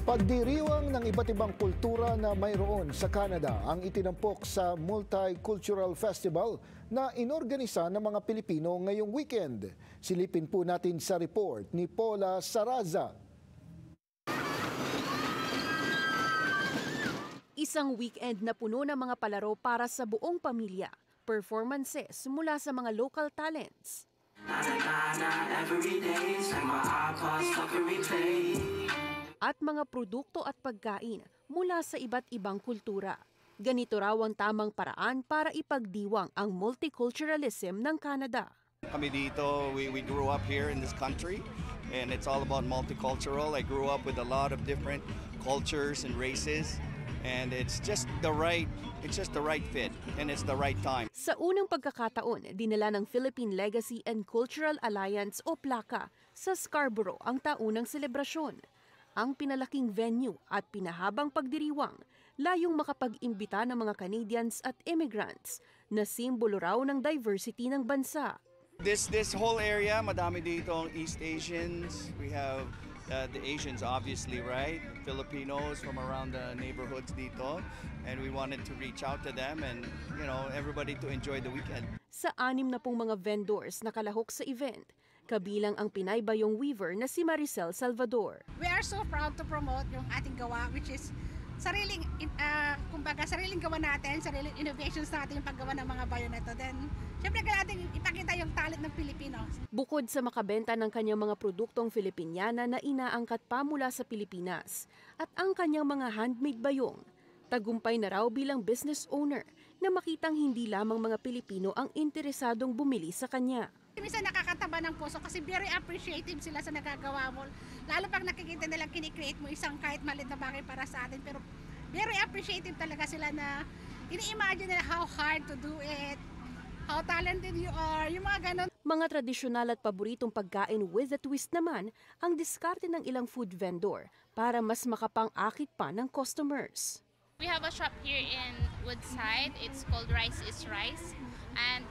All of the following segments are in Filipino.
Pagdiriwang ng iba't ibang kultura na mayroon sa Canada ang itinampok sa Multicultural Festival na inorganisa ng mga Pilipino ngayong weekend. Silipin po natin sa report ni Paula Saraza. Isang weekend na puno ng mga palaro para sa buong pamilya, performances mula sa mga local talents. At mga produkto at pagkain mula sa iba't ibang kultura. Ganito raw ang tamang paraan para ipagdiwang ang multiculturalism ng Canada. Kami dito, we grew up here in this country and it's all about multicultural. I grew up with a lot of different cultures and races. And it's just the right fit and it's the right time. Sa unang pagkakataon, dinala ng Philippine Legacy and Cultural Alliance o PLACA sa Scarborough ang taunang selebrasyon. Ang pinalaking venue at pinahabang pagdiriwang, layong makapag-imbita ng mga Canadians at immigrants na simbolo raw ng diversity ng bansa. This whole area, madami dito ang East Asians. We have the Asians obviously, right? Filipinos from around the neighborhoods dito. And we wanted to reach out to them and, you know, everybody to enjoy the weekend. Sa 60 mga vendors na kalahok sa event, kabilang ang Pinay Bayong weaver na si Maricel Salvador. We are so proud to promote yung ating gawa, which is sariling gawa natin, sariling innovations natin yung paggawa ng mga bayo na ito. Then, syempre natin ipakita yung talent ng Pilipino. Bukod sa makabenta ng kanyang mga produktong Filipiniana na inaangkat pa mula sa Pilipinas at ang kanyang mga handmade bayong, tagumpay na raw bilang business owner na makitang hindi lamang mga Pilipino ang interesadong bumili sa kanya. Minsan nakakataba ng puso kasi very appreciative sila sa nagagawa mo. Lalo pag nakikita nilang kinikreate mo isang kahit maliit na bagay para sa atin. Pero very appreciative talaga sila na ini-imagine nila how hard to do it, how talented you are, yung mga ganon. Mga tradisyonal at paboritong pagkain with a twist naman ang diskarte ng ilang food vendor para mas makapang-akit pa ng customers. We have a shop here in Woodside. It's called Rice is Rice. And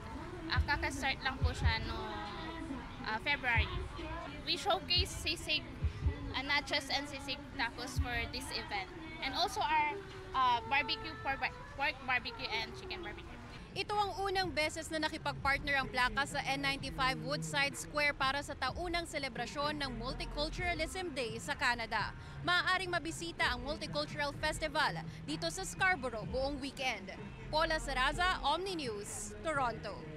kaka-start lang po siya noong February. We showcase sisig, nachos and sisig tacos for this event. And also our barbecue, pork barbecue and chicken barbecue. Ito ang unang beses na nakipag-partner ang PLACA sa N95 Woodside Square para sa taunang selebrasyon ng Multiculturalism Day sa Canada. Maaaring mabisita ang Multicultural Festival dito sa Scarborough buong weekend. Paula Saraza, Omni News, Toronto.